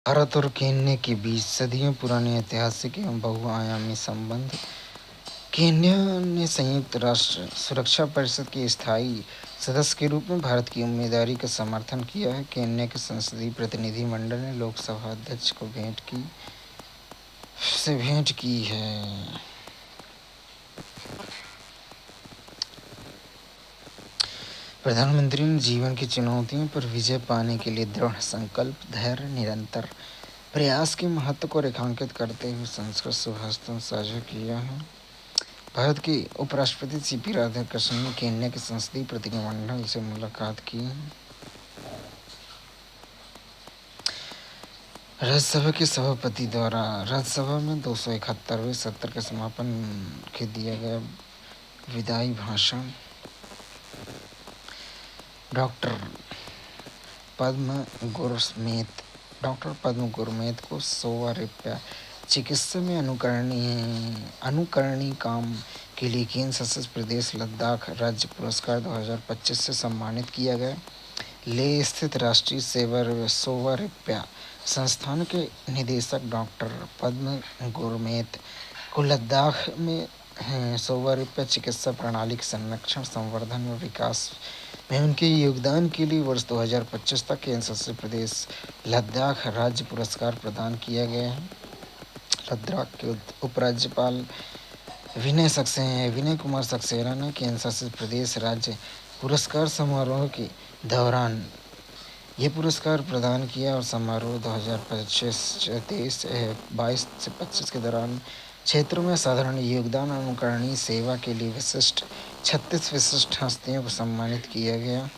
भारत और केन्या के बीच सदियों पुराने ऐतिहासिक एवं बहुआयामी संबंध। केन्या ने संयुक्त राष्ट्र सुरक्षा परिषद के स्थायी सदस्य के रूप में भारत की उम्मीदवारी का समर्थन किया है। केन्या के संसदीय प्रतिनिधिमंडल ने लोकसभा अध्यक्ष को भेंट की है। प्रधानमंत्री ने जीवन की चुनौतियों पर विजय पाने के लिए दृढ़ संकल्प, धैर्य, निरंतर प्रयास के महत्व को रेखांकित करते हुए संस्कृत सुभाषितों साझा किया है। भारत के उपराष्ट्रपति सीपी राधाकृष्णन ने केन्या के संसदीय प्रतिनिधिमंडल से मुलाकात की। राज्यसभा के सभापति द्वारा राज्यसभा में 271वें सत्र के समापन के दिया गया विदाई भाषण। डॉक्टर पद्म गुरमीत को 100वां रुपया चिकित्सा में अनुकरणीय काम के लिए केंद्र शासित प्रदेश लद्दाख राज्य पुरस्कार 2025 से सम्मानित किया गया। लेह स्थित राष्ट्रीय 100वां रुपया संस्थान के निदेशक डॉक्टर पद्म गुरमीत को लद्दाख में 100वां रुपया चिकित्सा प्रणाली के संरक्षण, संवर्धन और विकास में उनके योगदान के लिए वर्ष 2025 तक केंद्र शासित प्रदेश लद्दाख राज्य पुरस्कार प्रदान किया गया है। लद्दाख के उपराज्यपाल विनय कुमार सक्सेना ने केंद्र शासित प्रदेश राज्य पुरस्कार समारोह के दौरान ये पुरस्कार प्रदान किया और समारोह 2022 से 25 के दौरान क्षेत्रों में साधारण योगदान, अनुकरणीय सेवा के लिए 36 विशिष्ट हस्तियों को सम्मानित किया गया।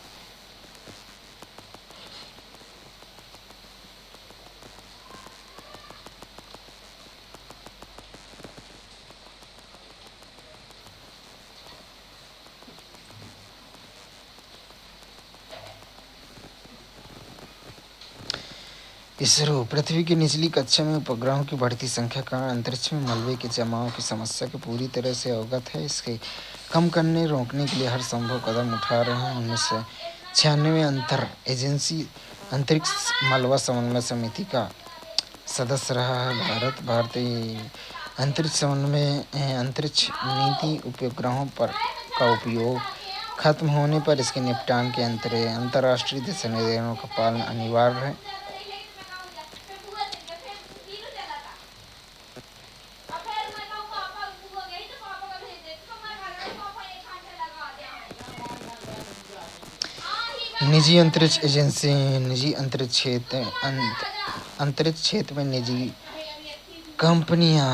इसरो पृथ्वी की निचली कक्षा में उपग्रहों की बढ़ती संख्या का अंतरिक्ष में मलबे के जमाव की समस्या को पूरी तरह से अवगत है। इसके कम करने रोकने के लिए हर संभव कदम उठा रहे हैं। 1996 अंतर एजेंसी अंतरिक्ष मलबा समन्वय समिति का सदस्य रहा है भारत। भारतीय अंतरिक्ष नीति उपग्रहों का उपयोग खत्म होने पर इसके निपटान के अंतर्राष्ट्रीय दिशा निर्देशों का पालन अनिवार्य है। निजी अंतरिक्ष क्षेत्र में निजी कंपनियां।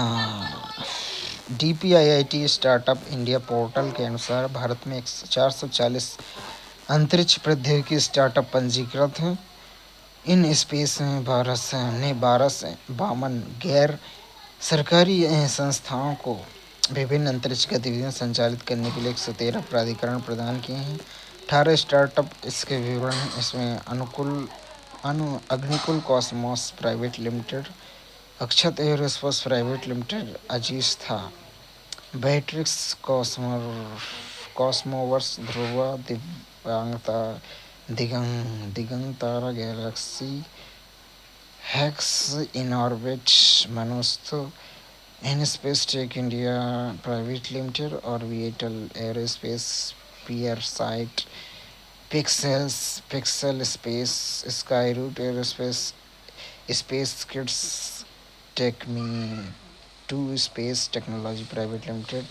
DPIIT स्टार्टअप इंडिया पोर्टल के अनुसार भारत में 440 अंतरिक्ष प्रौद्योगिकी स्टार्टअप पंजीकृत हैं। इन स्पेस में 12 से 52 गैर सरकारी संस्थाओं को विभिन्न अंतरिक्ष गतिविधियां संचालित करने के लिए 113 प्राधिकरण प्रदान किए हैं। 18 स्टार्टअप इसके विवरण इसमें Agnikul Cosmos private limited, Akshat aerospace private limited, Ajista बैट्रिक्स, कॉस्मोवर्स, ध्रुवा, दिगंतारा गैलेक्सी, हैक्स इनऑर्बिट, मनुस्थो, InSpace tech India private limited, orbital aerospace, PierSight, Pixel space, Skyroot aerospace, space kids, TakeMe 2 space technology private limited.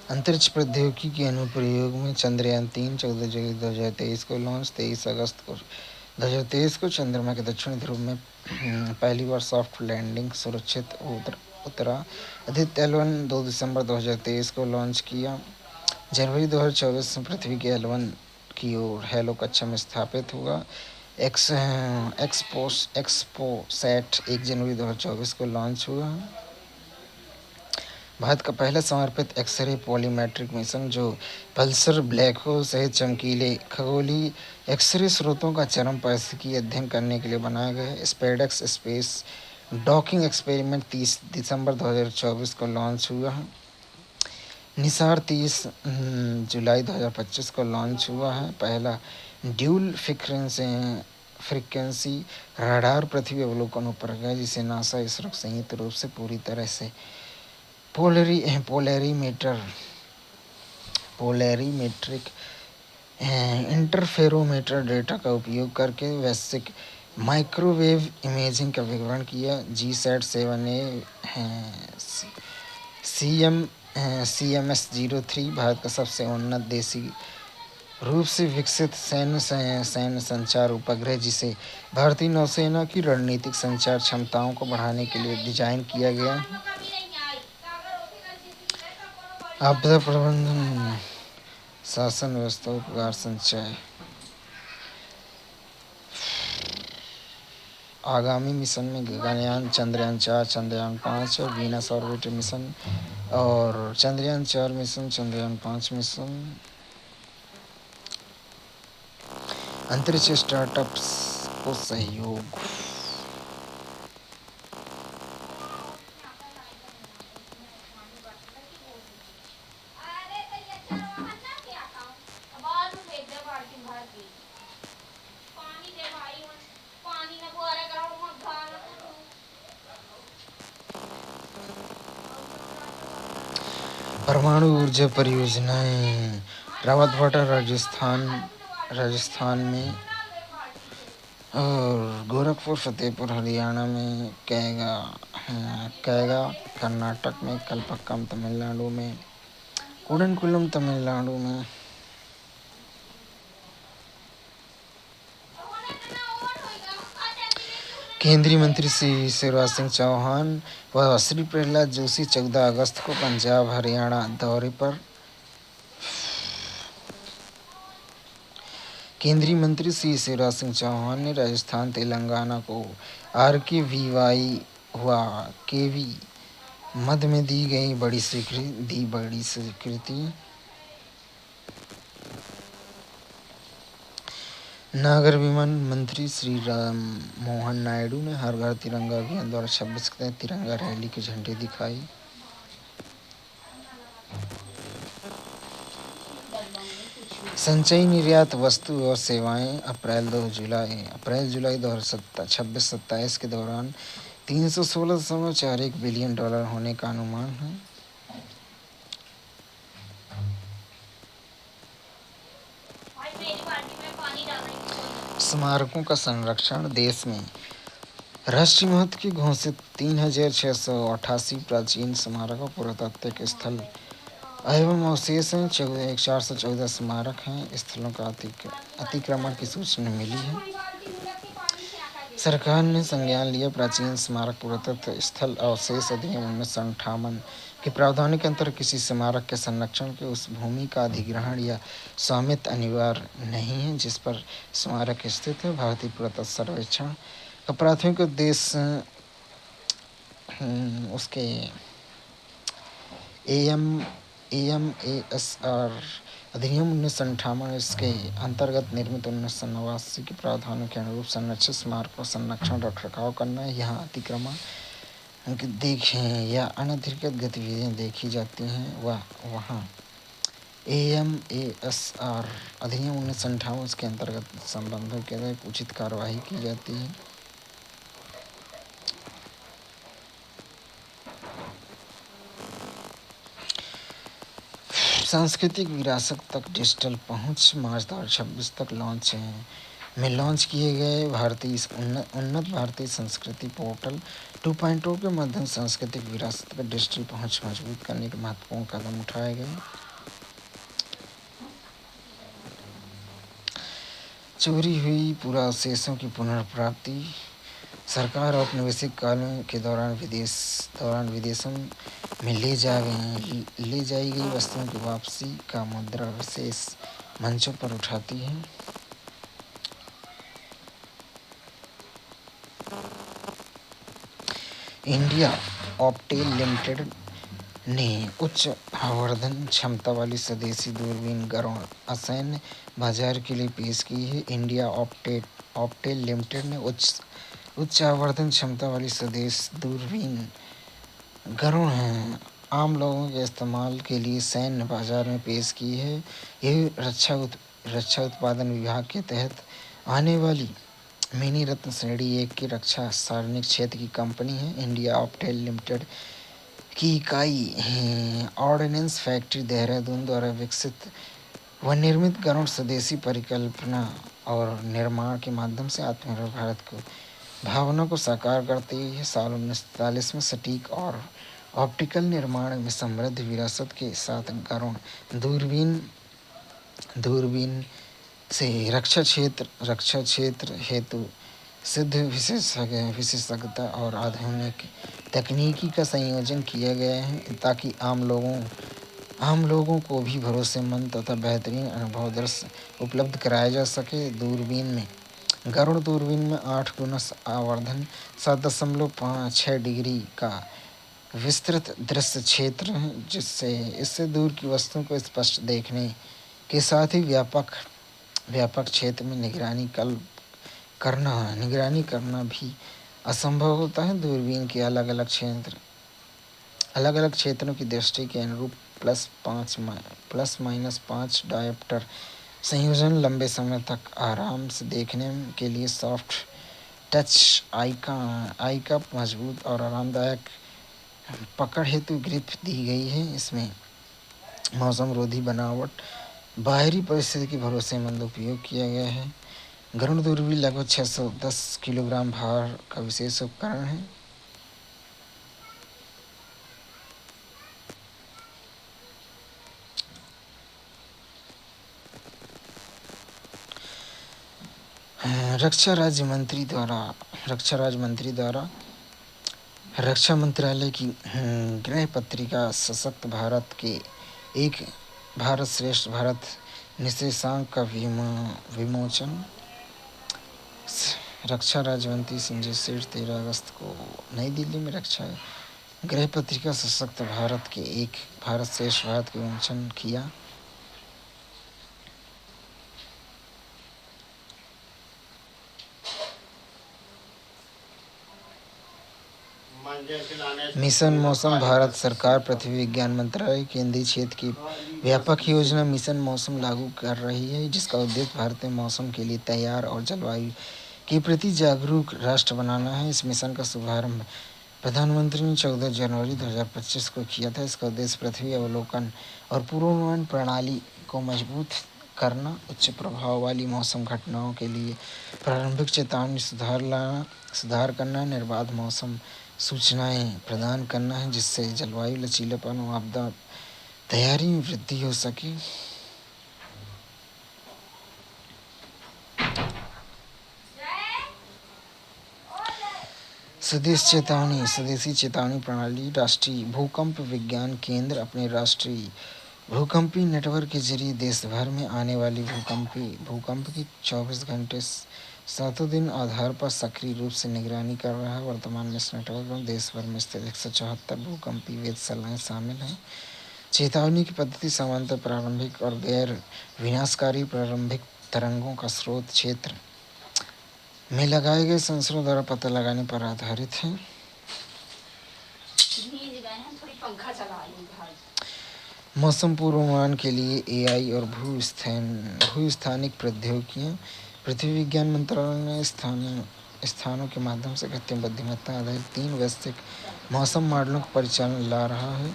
अंतरिक्ष प्रौद्योगिकी के अनुप्रयोग में चंद्रयान 3 14 जुलाई 2023 को लॉन्च, 23 अगस्त 2023 को चंद्रमा के दक्षिणी ध्रुव में पहली बार सॉफ्ट लैंडिंग सुरक्षित उतरा। आदित्य L1 2 दिसंबर 2023 को लॉन्च किया। जनवरी 2024 में पृथ्वी के L1 की ओर हेलो कक्षा में स्थापित हुआ। एक्सपोसैट 1 जनवरी 2024 को लॉन्च हुआ। भारत का पहला समर्पित एक्स-रे पॉलीमेट्रिक मिशन जो पल्सर ब्लैक होल सहित चमकीले खगोलीय एक्स-रे स्रोतों का चरम पारिस्थितिकी अध्ययन करने के लिए बनाया गया है। स्पेसएक्स स्पेस डॉकिंग एक्सपेरिमेंट 30 दिसंबर 2024 को लॉन्च हुआ है। निसार 30 जुलाई 2025 को लॉन्च हुआ है। पहला ड्यूल फ्रिक्वेंसी राडार पृथ्वी अवलोकन उपग्रह जिसे नासा इसरो संयुक्त रूप से पूरी तरह से पोलरीमेट्रिक इंटरफेरोमीटर डेटा का उपयोग करके वैश्विक माइक्रोवेव इमेजिंग का विवरण किया। जीसैट 7A CMS-03 भारत का सबसे उन्नत देसी रूप से विकसित सैन्य संचार उपग्रह जिसे भारतीय नौसेना की रणनीतिक संचार क्षमताओं को बढ़ाने के लिए डिजाइन किया गया। आपदा प्रबंधन, शासन व्यवस्था, उपग्रह संचय। आगामी मिशन में गगनयान, चंद्रयान 4, चंद्रयान 5 और वीनस ऑर्बिटर मिशन और चंद्रयान 4 मिशन, चंद्रयान 5 मिशन। अंतरिक्ष स्टार्टअप्स को सहयोग। परमाणु ऊर्जा परियोजनाएं। रावतभाटा राजस्थान में और गोरखपुर फतेहपुर हरियाणा में, कैगा कर्नाटक में, कलपक्कम तमिलनाडु में, कुडनकुलम तमिलनाडु में। केंद्रीय मंत्री श्री शिवराज सिंह चौहान व श्री प्रहलाद जोशी 14 अगस्त को पंजाब हरियाणा दौरे पर। केंद्रीय मंत्री श्री शिवराज सिंह चौहान ने राजस्थान तेलंगाना को RKVY व KV मद में दी बड़ी स्वीकृति। नागर विमान मंत्री श्री राम मोहन नायडू ने हर घर तिरंगा अभियान द्वारा 26 के तहत तिरंगा रैली की झंडी दिखाई। संचयी निर्यात वस्तु और सेवाएं अप्रैल जुलाई 2026-27 के दौरान $316.41 बिलियन होने का अनुमान है। स्मारकों का संरक्षण। देश में राष्ट्रीय महत्व के घोषित 3688 प्राचीन स्मारक और पुरातात्विक स्थल एवं अवशेष हैं। 414 स्मारक हैं। स्थलों का अतिक्रमण की सूचना मिली है। सरकार ने संज्ञान लिया प्राचीन स्मारक पुरातत्व स्थल अवशेष अधिनियम 1958 के प्रावधानों के अंतर्गत किसी स्मारक के संरक्षण के उस भूमि का अधिग्रहण या स्वामित्व अनिवार्य नहीं है जिस पर स्मारक स्थित है। भारतीय पुरातत्व सर्वेक्षण का प्राथमिक उद्देश्य उसके AMASR अधिनियम 1958 इसके अंतर्गत निर्मित 1989 के प्रावधानों के अनुरूप संरक्षित स्मारक का संरक्षण रखरखाव करना है। यहाँ अतिक्रमण देखें या अनधिकृत गतिविधियाँ देखी जाती हैं वहाँ AMASR अधिनियम 1958 के अंतर्गत संबंधों के तहत उचित कार्यवाही की जाती है। सांस्कृतिक विरासत तक डिजिटल पहुंच मार्च 2026 तक लॉन्च किए गए उन्नत भारतीय संस्कृति पोर्टल 2.0 के माध्यम से सांस्कृतिक विरासत का डिजिटल पहुंच मजबूत करने के महत्वपूर्ण कदम उठाए गए। चोरी हुई पुरावशेषों की पुनर्प्राप्ति। सरकार औपनिवेशिक कालों के दौरान विदेशों में ले जाई गई वस्तुओं की वापसी का मुद्दा विशेष मंचों पर उठाती है। इंडिया ऑप्टेल लिमिटेड ने उच्च आवर्धन क्षमता वाली स्वदेशी दूरबीन गरुड़ असैन्य बाजार के लिए पेश की है। इंडिया ऑप्टेल लिमिटेड ने उच्च आवर्धन क्षमता वाली स्वदेशी दूरबीन गरुड़ आम लोगों के इस्तेमाल के लिए सैन्य बाजार में पेश की है। यह रक्षा रक्षा उत्पादन विभाग के तहत आने वाली मिनी रत्न श्रेणी 1 की रक्षा सार्वजनिक क्षेत्र की कंपनी है। इंडिया ऑप्टेल लिमिटेड की इकाई ऑर्डिनेंस फैक्ट्री देहरादून द्वारा विकसित व निर्मित गरुड़ स्वदेशी परिकल्पना और निर्माण के माध्यम से आत्मनिर्भर भारत को भावना को साकार करते हुए साल 1943 में सटीक और ऑप्टिकल निर्माण में समृद्ध विरासत के साथ गरुड़ दूरबीन दूरबीन से रक्षा क्षेत्र हेतु सिद्ध विशेषज्ञता और आधुनिक तकनीकी का संयोजन किया गया है ताकि आम लोगों को भी भरोसेमंद तथा बेहतरीन अनुभव दृश्य उपलब्ध कराया जा सके। गरुड़ दूरबीन में 8 गुना आवर्धन 7.6 डिग्री का विस्तृत दृश्य क्षेत्र है, जिससे इससे दूर की वस्तुओं को स्पष्ट देखने के साथ ही व्यापक क्षेत्र में निगरानी करना भी असंभव होता है। दूरबीन के अलग अलग क्षेत्रों की दृष्टि के अनुरूप +/- डायोप्टर संयोजन लंबे समय तक आराम से देखने के लिए सॉफ्ट टच आई का मजबूत और आरामदायक पकड़ हेतु ग्रिप दी गई है। इसमें मौसम रोधी बनावट बाहरी परिस्थिति के भरोसेमंद उपयोग किया गया है। गरुड़ दूरबीन लगभग 610 किलोग्राम भार का विशेष उपकरण है। रक्षा राज्य मंत्री द्वारा रक्षा मंत्रालय की गृह पत्रिका सशक्त भारत के एक भारत श्रेष्ठ भारत निर्देशांक का विमोचन रक्षा राज्य मंत्री संजय सेठ 13 अगस्त को नई दिल्ली में रक्षा गृह पत्रिका सशक्त भारत के एक भारत श्रेष्ठ भारत का विमोचन किया। मिशन मौसम भारत सरकार पृथ्वी विज्ञान मंत्रालय केंद्रीय क्षेत्र की व्यापक योजना मिशन मौसम लागू कर रही है, जिसका उद्देश्य भारत में मौसम के लिए तैयार और जलवायु के प्रति जागरूक राष्ट्र बनाना है। इस मिशन का शुभारंभ प्रधानमंत्री ने 14 जनवरी 2025 को किया था। इसका उद्देश्य पृथ्वी अवलोकन और पूर्वानुमान प्रणाली को मजबूत करना, उच्च प्रभाव वाली मौसम घटनाओं के लिए प्रारंभिक चेतावनी सुधार करना, निर्बाध मौसम सूचनाएं प्रदान करना है, जिससे जलवायु लचीलापन और आपदा तैयारी में वृद्धि हो सके। स्वदेशी चेतावनी प्रणाली राष्ट्रीय भूकंप विज्ञान केंद्र अपने राष्ट्रीय भूकंपी नेटवर्क के जरिए देश भर में आने वाली भूकंप की 24 घंटे सातों दिन आधार पर सक्रिय रूप से निगरानी कर रहा है। वर्तमान में इस नेटवर्क में देश भर में स्थित 174 भूकंपी वेधशालाएं शामिल हैं। चेतावनी की पद्धति सामान्यतः प्रारंभिक और गैर विनाशकारी प्रारंभिक तरंगों का स्रोत क्षेत्र में लगाए गए सेंसरों द्वारा पता लगाने पर आधारित है। मौसम पूर्वानुमान के लिए एआई और भूस्थानिक प्रौद्योगिकियां पृथ्वी विज्ञान मंत्रालय ने स्थानों के माध्यम से कृत्रिम बुद्धिमत्ता आधारित 3 वैश्विक मौसम मॉडलों को परिचालन ला रहा है।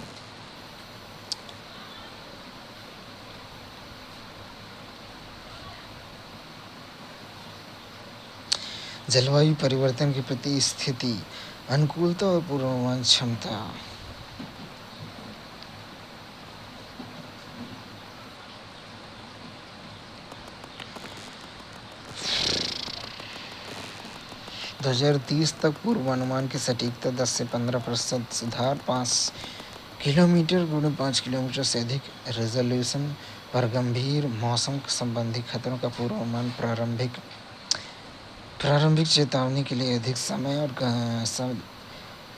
जलवायु परिवर्तन के प्रति स्थिति अनुकूलता और पूर्वानुमान क्षमता। दो 2030 तक पूर्वानुमान की सटीकता 10 से 15% सुधार, 5 किलोमीटर × 5 किलोमीटर से अधिक रेजोल्यूशन पर गंभीर मौसम संबंधी खतरों का पूर्वानुमान, प्रारंभिक चेतावनी के लिए अधिक समय और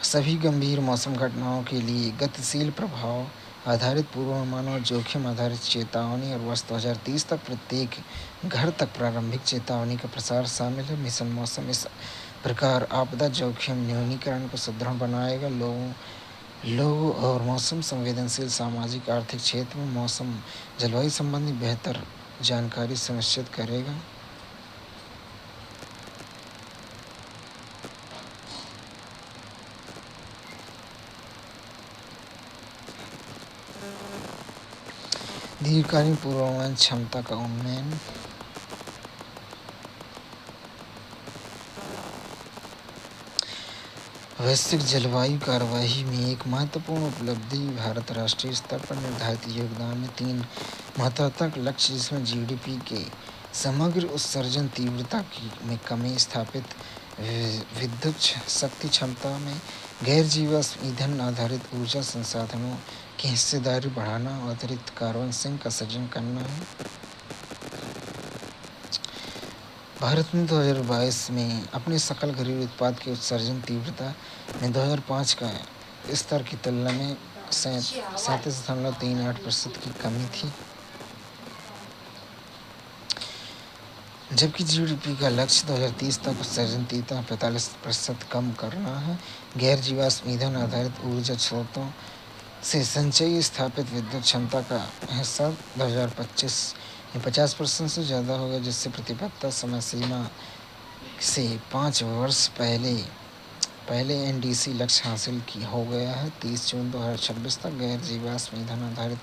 सभी गंभीर मौसम घटनाओं के लिए गतिशील प्रभाव आधारित पूर्वानुमान और जोखिम आधारित चेतावनी। और वर्ष 2030 तक प्रत्येक घर तक प्रारंभिक चेतावनी का प्रसार शामिल है। मिशन मौसम इस प्रकार आपदा जोखिम न्यूनीकरण को सुदृढ़ बनाएगा। लोगों और मौसम संवेदनशील सामाजिक आर्थिक क्षेत्र में मौसम जलवायु संबंधी बेहतर जानकारी सुनिश्चित करेगा। दीर्घकालीन पूर्वानुमान क्षमता का उन्नयन। वैश्विक जलवायु कार्यवाही में एक महत्वपूर्ण उपलब्धि भारत राष्ट्रीय स्तर पर निर्धारित योगदान में 3 महत्वाकांक्षी लक्ष्य, जिसमें जीडीपी के समग्र उत्सर्जन तीव्रता में कमी, स्थापित विद्युत शक्ति क्षमता में गैर जीवाश्म ईंधन आधारित ऊर्जा संसाधनों की हिस्सेदारी बढ़ाना और अतिरिक्त कार्बन सिंक का सृजन करना है। भारत ने 2022 में अपने सकल घरेलू उत्पाद की उत्सर्जन तीव्रता में 2005 का स्तर की तुलना में 37.38% की कमी थी, जबकि जीडीपी का लक्ष्य 2030 तक उत्सर्जन तीव्रता 45% कम करना है। गैर जीवाश्म ईंधन आधारित ऊर्जा स्रोतों से संचयी स्थापित विद्युत क्षमता का हिस्सा 2025 में 50% से ज़्यादा होगा, जिससे प्रतिबद्धता समय सीमा से 5 वर्ष पहले एनडीसी लक्ष्य हासिल हो गया है। 30 जून 2026 तक गैर जीवाश्म ईंधन आधारित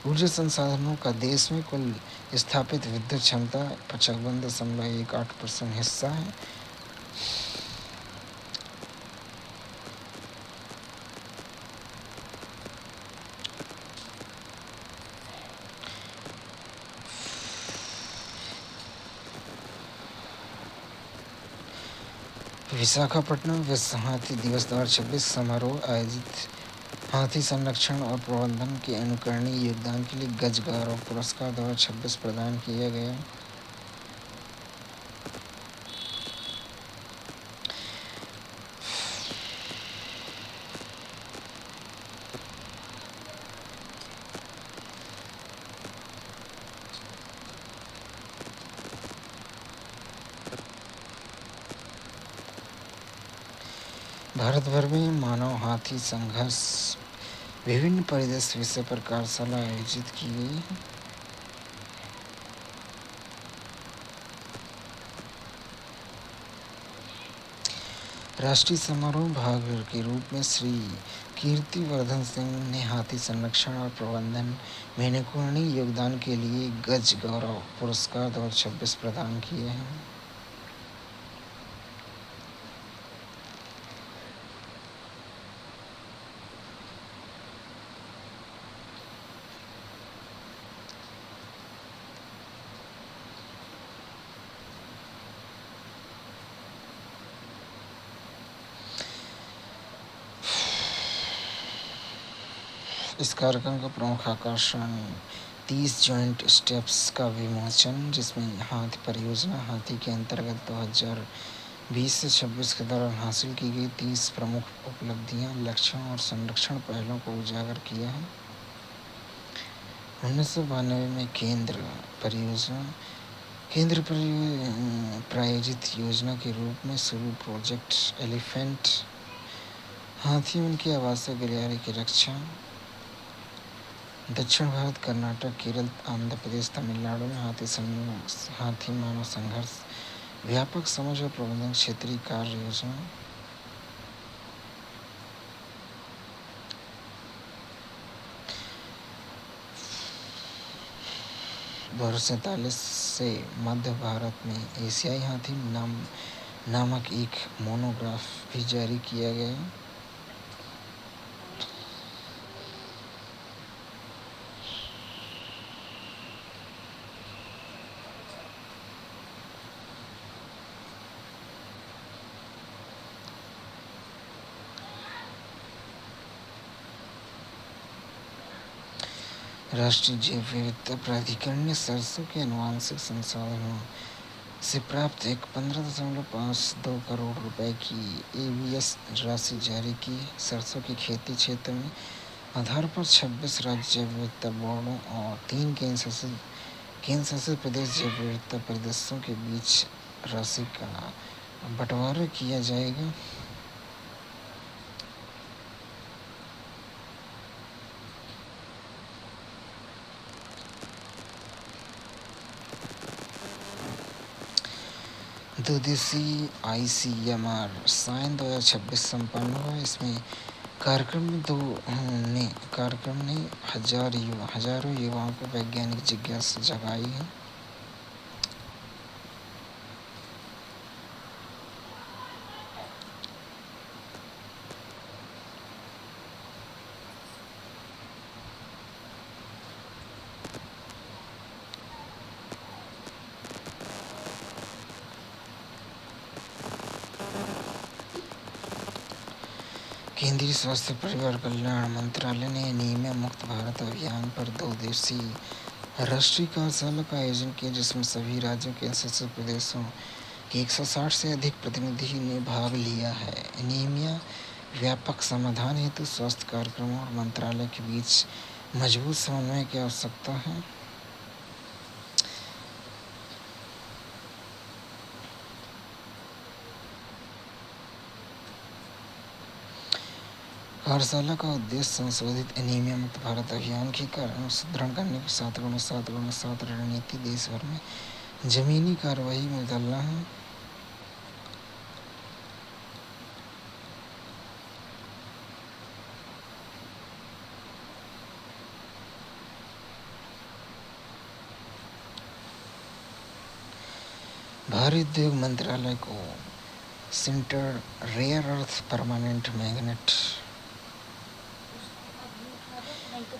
ऊर्जा संसाधनों का देश में कुल स्थापित विद्युत क्षमता 55.18% हिस्सा है। विशाखापट्टनम विश्व हाथी दिवस 2026 समारोह आयोजित। हाथी संरक्षण और प्रबंधन के अनुकरणीय योगदान के लिए गज गौरव पुरस्कार 2026 प्रदान किया गया। भारत भर में मानव हाथी संघर्ष विभिन्न परिदृश्य विषय पर कार्यशाला आयोजित की गई। राष्ट्रीय समारोह भाग के रूप में श्री कीर्तिवर्धन सिंह ने हाथी संरक्षण और प्रबंधन में अनुकरणीय योगदान के लिए गज गौरव पुरस्कार 2026 प्रदान किए हैं। इस कार्यक्रम का प्रमुख आकर्षण 30 जॉइंट स्टेप्स का विमोचन, जिसमें हाथी परियोजना हाथी के अंतर्गत 2020 से 26 के दौरान हासिल की गई 30 प्रमुख उपलब्धियां, लक्ष्यों और संरक्षण पहलों को उजागर किया है। 1992 में केंद्र प्रायोजित योजना के रूप में शुरू प्रोजेक्ट एलिफेंट हाथी उनके आवासीय गलियारे की रक्षा। दक्षिण भारत, कर्नाटक, केरल, आंध्र प्रदेश, तमिलनाडु में हाथी मानव संघर्ष व्यापक समझ और प्रबंधन क्षेत्रीय कार्य योजना। 2047 से मध्य भारत में एशियाई हाथी नामक एक मोनोग्राफ भी जारी किया गया। राष्ट्रीय जैव विविधता प्राधिकरण ने सरसों के आनुवंशिक संसाधनों से प्राप्त एक 15.52 करोड़ रुपए की एबीएस राशि जारी की। सरसों की खेती क्षेत्र में आधार पर 26 राज्य जैव विविधता बोर्डों और 3 केंद्र शासित प्रदेश जैव विविधता परिदृश्यों के बीच राशि का बंटवारा किया जाएगा। दो दिवसीय ICMR साइन 2026 संपन्न हुआ। इसमें कार्यक्रम ने हजारों युवाओं को वैज्ञानिक जिज्ञासा जगाई है। केंद्रीय स्वास्थ्य परिवार कल्याण मंत्रालय ने एनीमिया मुक्त भारत अभियान पर 2 दिवसीय राष्ट्रीय कार्यशाला का आयोजन किया, जिसमें सभी राज्यों के केंद्र प्रदेशों के 160 से अधिक प्रतिनिधि ने भाग लिया है। एनीमिया व्यापक समाधान हेतु स्वास्थ्य कार्यक्रमों और मंत्रालय के बीच मजबूत समन्वय की आवश्यकता है। कार्यशाला का उद्देश्य संशोधित एनीमिया मुक्त भारत अभियान की कार्य सुदृढ़ करने की 7x7x7 रणनीति देश भर में जमीनी कार्रवाई में डालना है। भारी उद्योग मंत्रालय को sinter rare earth permanent magnet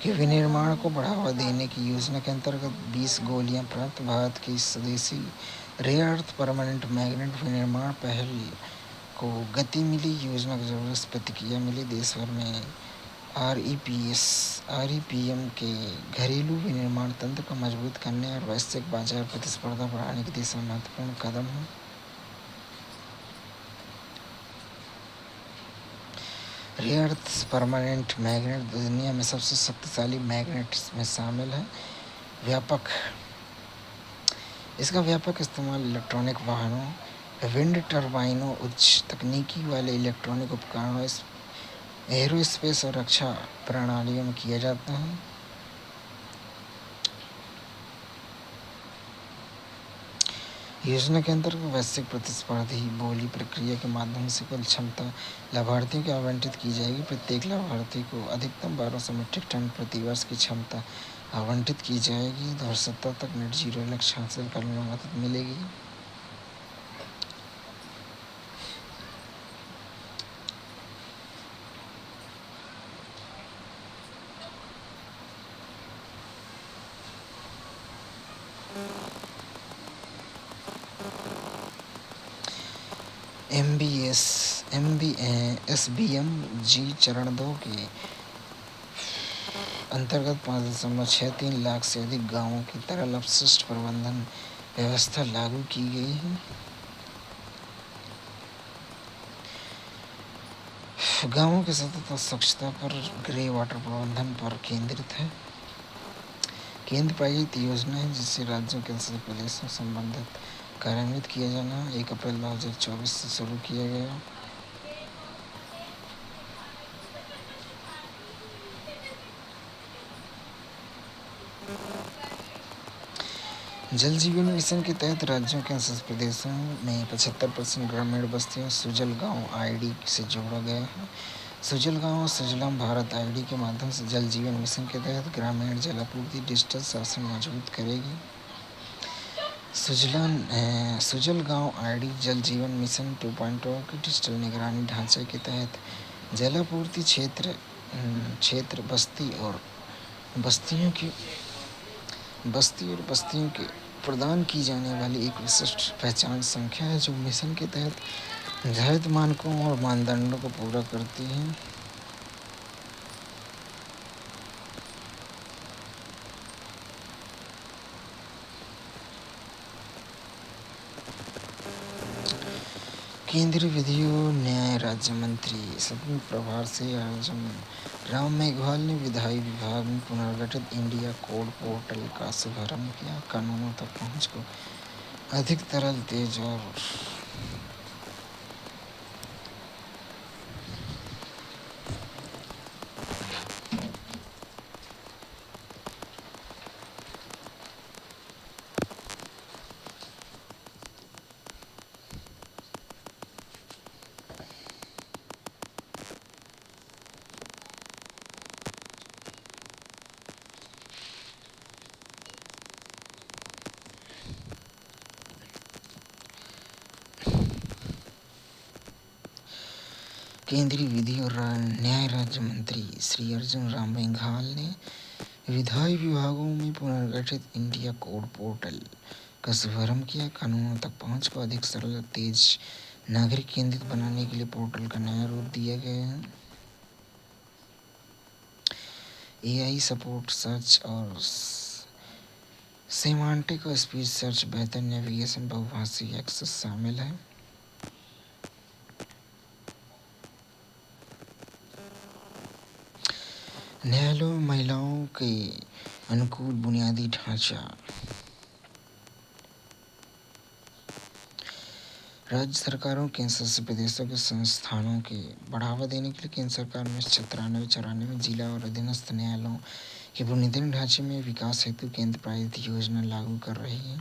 के विनिर्माण को बढ़ावा देने की योजना के अंतर्गत 20 गोलियां प्राप्त भारत की स्वदेशी रेयर अर्थ परमानेंट मैग्नेट विनिर्माण पहल को गति मिली। योजना की जबरदस्त प्रतिक्रिया मिली। देश भर में REPM के घरेलू विनिर्माण तंत्र को मजबूत करने और वैश्विक बाजार प्रतिस्पर्धा बढ़ाने की दिशा में महत्वपूर्ण कदम है। रेयर अर्थ परमानेंट मैग्नेट दुनिया में सबसे शक्तिशाली मैग्नेट्स में शामिल है। इसका व्यापक इस्तेमाल इलेक्ट्रॉनिक वाहनों, विंड टर्बाइनों, उच्च तकनीकी वाले इलेक्ट्रॉनिक उपकरणों, एरोस्पेस और रक्षा प्रणालियों में किया जाता है। योजना के अंतर्गत वैश्विक प्रतिस्पर्धी बोली प्रक्रिया के माध्यम से कुल क्षमता लाभार्थियों को आवंटित की जाएगी। प्रत्येक लाभार्थी को अधिकतम 1200 मीट्रिक टन प्रति वर्ष की क्षमता आवंटित की जाएगी। 2070 तक नेट जीरो लक्ष्य हासिल करने में मदद मिलेगी। SBMG चरण 2 के अंतर्गत 5.63 लाख से अधिक गांवों की तरल अपशिष्ट प्रबंधन व्यवस्था लागू की गई है। गांवों की सतत स्वच्छता पर ग्रे वाटर प्रबंधन पर केंद्रित है। केंद्र प्रायोजित योजना है जिसे राज्यों के प्रदेशों संबंधित कार्यान्वित किया जाना। 1 अप्रैल 2024 से शुरू किया गया। जल जीवन मिशन के तहत राज्यों के प्रदेशों में 75% ग्रामीण बस्तियों सुजल गांव ID से जोड़ा गया है। सुजल गांव और सुजलाम भारत ID के माध्यम से जल जीवन मिशन के तहत ग्रामीण जलापूर्ति डिजिटल शासन मजबूत करेगी। सुजल गांव ID जल जीवन मिशन 2.0 के डिजिटल निगरानी ढांचे के तहत जलापूर्ति क्षेत्र बस्तियों के प्रदान की जाने वाली एक विशिष्ट पहचान संख्या है जो मिशन के तहत निर्धारित मानकों और मानदंडों को पूरा करती है। केंद्रीय विधि और न्याय राज्य मंत्री स्वतंत्र प्रभार से राम मेघवाल ने विधायी विभाग में पुनर्गठित इंडिया कोड पोर्टल का शुभारंभ किया। कानूनों तक पहुंच को अधिक सरल, तेज और केंद्रीय विधि और न्याय राज्य मंत्री श्री अर्जुन राम मेघवाल ने विधायी विभागों में पुनर्गठित इंडिया कोड पोर्टल का शुभारंभ किया। कानूनों तक पहुंच को अधिक सरल, तेज, नागरिक केंद्रित बनाने के लिए पोर्टल का नया रूप दिया गया है। AI सपोर्ट सर्च और सेमांटिक और स्पीच सर्च, बेहतर नेविगेशन, बहुभाषी एक्सेस शामिल है। न्यायालयों में महिलाओं के अनुकूल बुनियादी ढांचा। राज्य सरकारों, केंद्र शासित प्रदेशों के संस्थानों के बढ़ावा देने के लिए केंद्र सरकार में 93-94 जिला और अधीनस्थ न्यायालयों के बुनियादी ढांचे में विकास हेतु केंद्र प्रायोजित योजना लागू कर रही है।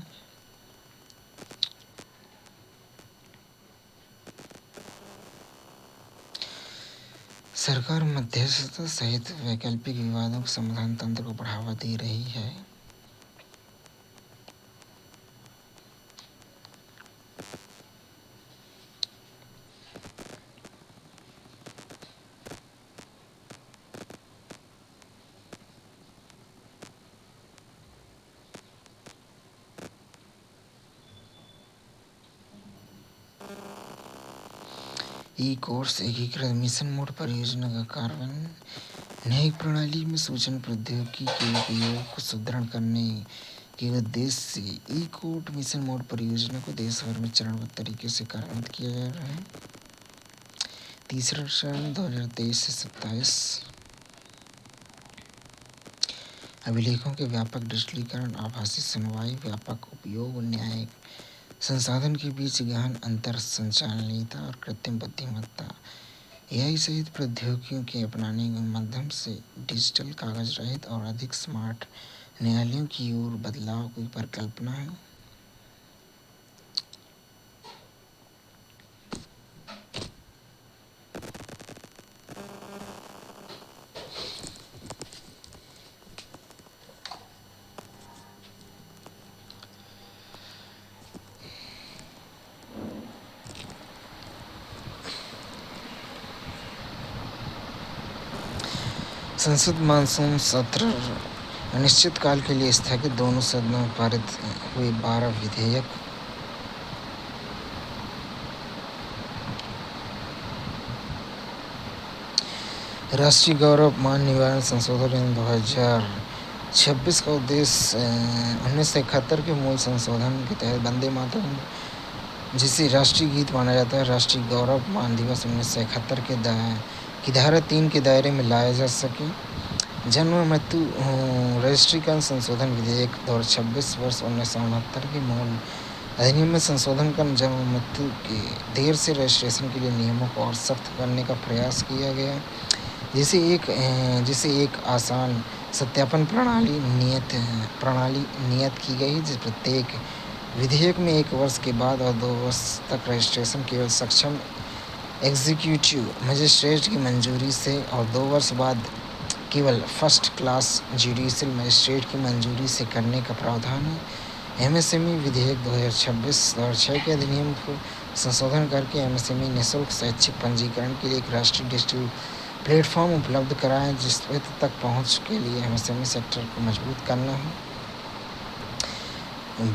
सरकार मध्यस्थता सहित वैकल्पिक विवादों के समाधान तंत्र को बढ़ावा दे रही है। ई-कोर्स एकीकृत मिशन मोड परियोजना का कार्यान्वयन न्यायिक प्रणाली में सूचना प्रौद्योगिकी के उपयोग को सुदृढ़ करने के उद्देश्य से ई-कोर्ट मिशन मोड परियोजना को देश भर में चरणबद्ध तरीके से कार्यान्वित किया जा रहा है। तीसरा चरण 2023 से 27। अभिलेखों के व्यापक डिजिटलीकरण, आभासी सुनवाई, व्यापक उपयोग, न्यायिक संसाधन के बीच गहन अंतर, संचालनीयता और कृत्रिम बुद्धिमत्ता AI सहित प्रौद्योगिकियों के अपनाने के माध्यम से डिजिटल, कागज रहित और अधिक स्मार्ट न्यायालयों की ओर बदलाव की परिकल्पना है। संसद मानसून सत्र अनिश्चितकाल के लिए स्थगित, दोनों सदनों में पारित हुए 12 विधेयक। राष्ट्रीय गौरव मान निवारण संशोधन 2026 का उद्देश्य 1971 के मूल संशोधन के तहत वंदे मातरम, जिसे राष्ट्रीय गीत माना जाता है, राष्ट्रीय गौरव मान दिवस 1971 की धारा 3 के दायरे में लाया जा सके। जन्म मृत्यु रजिस्ट्रीकरण संशोधन विधेयक 2026 वर्ष 1969 के मूल अधिनियम में संशोधन कर जन्म मृत्यु के देर से रजिस्ट्रेशन के लिए नियमों को और सख्त करने का प्रयास किया गया, जिसे एक आसान सत्यापन प्रणाली नियत की गई, जिस प्रत्येक विधेयक में 1 वर्ष के बाद और 2 वर्ष तक रजिस्ट्रेशन केवल सक्षम एग्जीक्यूटिव मजिस्ट्रेट की मंजूरी से और 2 वर्ष बाद केवल फर्स्ट क्लास जुडिशियल मजिस्ट्रेट की मंजूरी से करने का प्रावधान है। MSME विधेयक 2026-2006 के अधिनियम को संशोधन करके MSME निःशुल्क स्वैच्छिक पंजीकरण के लिए एक राष्ट्रीय डिजिटल प्लेटफॉर्म उपलब्ध कराएं, जिस तक पहुंच के लिए MSME सेक्टर को मजबूत करना है।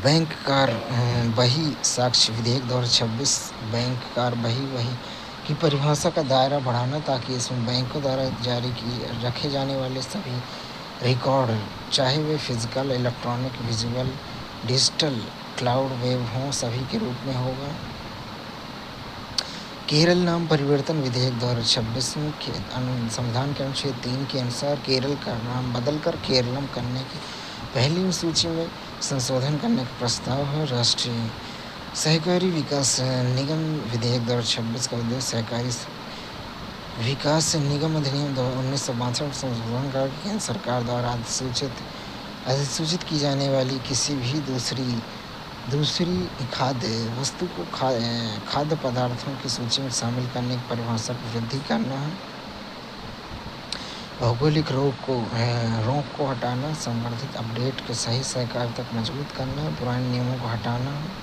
बैंक कार बही साक्ष्य विधेयक 2026 बैंक कार बही की परिभाषा का दायरा बढ़ाना, ताकि इसमें बैंकों द्वारा जारी रखे जाने वाले सभी रिकॉर्ड, चाहे वे physical, electronic, visual, digital, cloud, web हों, सभी के रूप में होगा। केरल नाम परिवर्तन विधेयक 2026 में संविधान के अनुच्छेद 3 के अनुसार केरल का नाम बदलकर केरलम करने की पहली सूची में संशोधन करने का प्रस्ताव है। राष्ट्रीय सहकारी विकास निगम विधेयक 2026 का उद्देश्य सहकारी विकास निगम अधिनियम 1962 संशोधन कर केंद्र सरकार द्वारा अधिसूचित की जाने वाली किसी भी दूसरी खाद्य वस्तु को खाद्य पदार्थों की सूची में शामिल करने की परिभाषा को वृद्धि करना है। भौगोलिक रोक को हटाना, संवर्धित अपडेट के सही सहकारिता को मजबूत करना है, पुराने नियमों को हटाना है,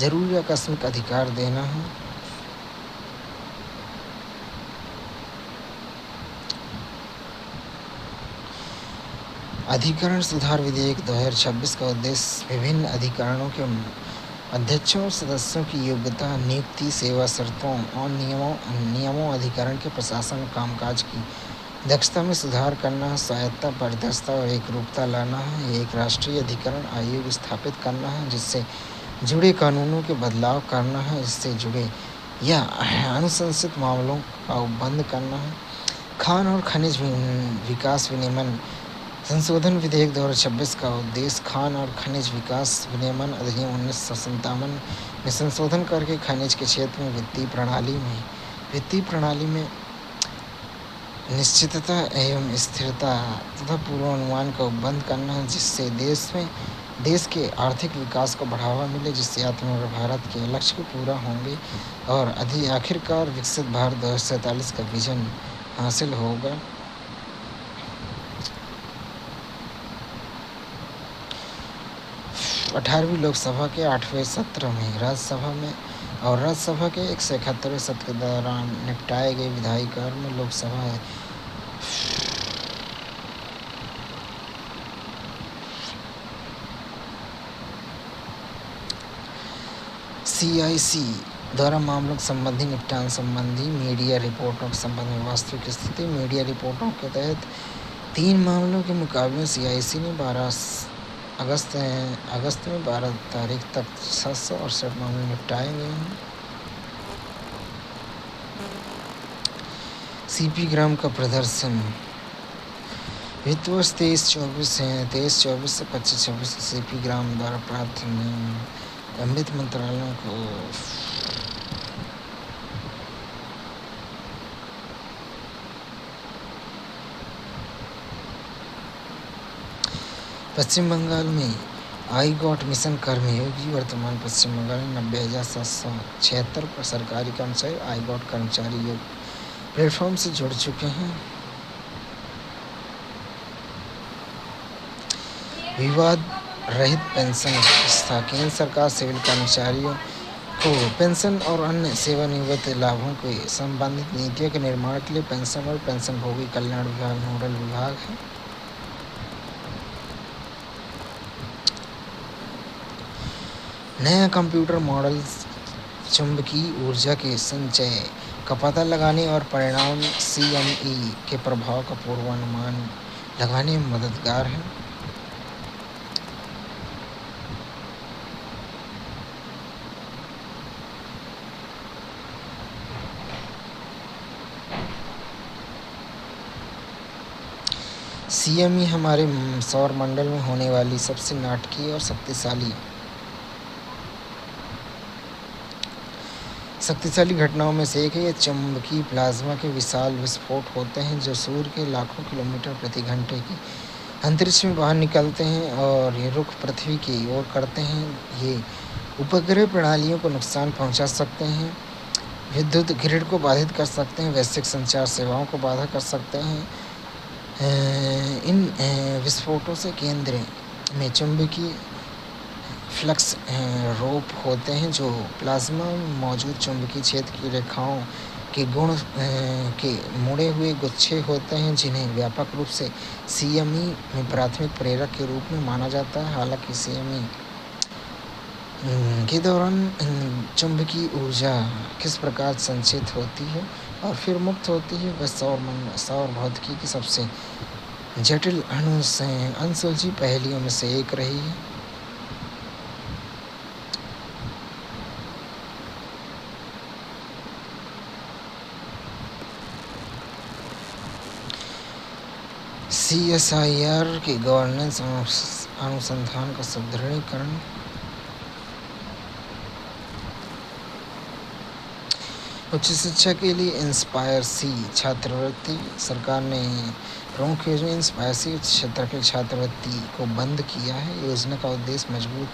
जरूरी आकस्मिक अधिकार देना है। अधिकरण सुधार विधेयक 2026 का उद्देश्य विभिन्न अधिकरणों के अध्यक्षों और सदस्यों की योग्यता, नियुक्ति, सेवा शर्तों और नियमों अधिकरण के प्रशासन कामकाज की दक्षता में सुधार करना, स्वायत्तता, पारदर्शिता और एकरूपता लाना है। एक राष्ट्रीय अधिकरण आयोग स्थापित करना है जिससे जुड़े कानूनों के बदलाव करना है, इससे जुड़े या अनुशंसित मामलों का बंद करना है। खान और खनिज विकास विनियमन संशोधन विधेयक 2026 का उद्देश्य खान और खनिज विकास विनियमन अधिनियम 1957 में संशोधन करके खनिज के क्षेत्र में वित्तीय प्रणाली में निश्चितता एवं स्थिरता तथा पूर्वानुमान का बंद करना है, जिससे देश के आर्थिक विकास को बढ़ावा मिले, जिससे आत्मनिर्भर भारत के लक्ष्य को पूरा होंगे और आखिरकार विकसित भारत 2047 का विजन हासिल होगा। 18वीं लोकसभा के 8वें सत्र में राज्यसभा के 171वें सत्र के दौरान निपटाए गए विधायी कार्य में लोकसभा CIC द्वारा मामलों संबंधी निपटान संबंधी मीडिया रिपोर्टों के संबंध में वास्तविक स्थिति। मीडिया रिपोर्टों के तहत 3 मामलों के मुकाबले CIC ने अगस्त में 12 तारीख तक 768 मामले निपटाए गए हैं। CP ग्राम का प्रदर्शन वित्त वर्ष 23-24 से 25-26 CP ग्राम द्वारा प्राप्त अमृत मंत्रालयों को पश्चिम बंगाल में आई गॉट मिशन कर्मयोगी वर्तमान पश्चिम बंगाल में 90,776 सरकारी कर्मचारी आई गॉट कर्मचारी योग प्लेटफॉर्म से जुड़ चुके हैं। विवाद रहित पेंशन व्यवस्था। केंद्र सरकार सिविल कर्मचारियों को पेंशन और अन्य सेवानिवृत्ति लाभों के संबंधित नीतियों के निर्माण के लिए पेंशन और पेंशनभोगी कल्याण विभाग नोडल विभाग है। नया कंप्यूटर मॉडल चुंबकीय ऊर्जा के संचय का पता लगाने और परिणाम CME के प्रभाव का पूर्वानुमान लगाने में मददगार है। CME हमारे सौर मंडल में होने वाली सबसे नाटकीय और शक्तिशाली घटनाओं में से एक है। ये चुंबकीय प्लाज्मा के विशाल विस्फोट होते हैं जो सूर्य के लाखों किलोमीटर प्रति घंटे की अंतरिक्ष में बाहर निकलते हैं और ये रुख पृथ्वी की ओर करते हैं। ये उपग्रह प्रणालियों को नुकसान पहुंचा सकते हैं, विद्युत ग्रिड को बाधित कर सकते हैं, वैश्विक संचार सेवाओं को बाधा कर सकते हैं। इन विस्फोटों से केंद्र में चुंबकीय फ्लक्स रोप होते हैं जो प्लाज्मा में मौजूद चुंबकीय क्षेत्र की रेखाओं के गुण के मुड़े हुए गुच्छे होते हैं, जिन्हें व्यापक रूप से CME में प्राथमिक प्रेरक के रूप में माना जाता है। हालांकि CME के दौरान चुंबकीय ऊर्जा किस प्रकार संचित होती है और फिर मुक्त होती है, वह सौर भौतिकी की सबसे जटिल अनसुलझी पहेलियों में से एक रही है। CSIR के गवर्नेंस अनुसंधान का सुदृढ़ीकरण। उच्च शिक्षा के लिए इंस्पायर C छात्रवृत्ति। सरकार ने प्रमुख योजना इंस्पायर C उच्च शिक्षा के छात्रवृत्ति को बंद किया है। योजना का उद्देश्य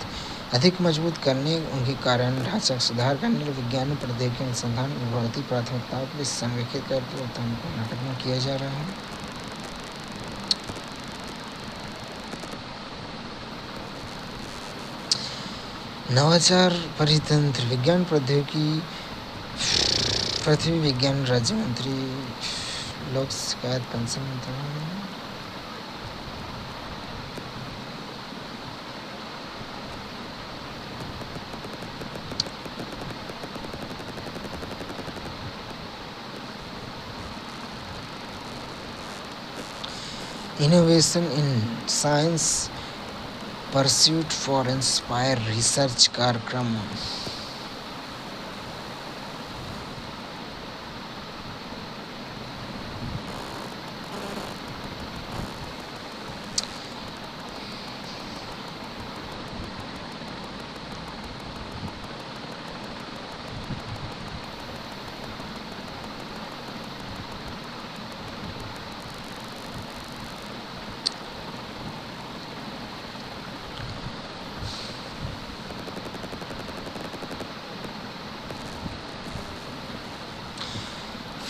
अधिक मजबूत करने, उनके कार्यान्वयन ढांचा सुधार करने और विज्ञान और प्रौद्योगिकी अनुसंधान की बढ़ती प्राथमिकताओं के लिए संरेखित करके कर्नाटक में किया जा रहा है। नवाचार परितंत्र विज्ञान प्रौद्योगिकी पृथ्वी विज्ञान राज्य मंत्री लोक शिकायत पेंशन मंत्रालय। Innovation in science pursuit for inspire research कार्यक्रम।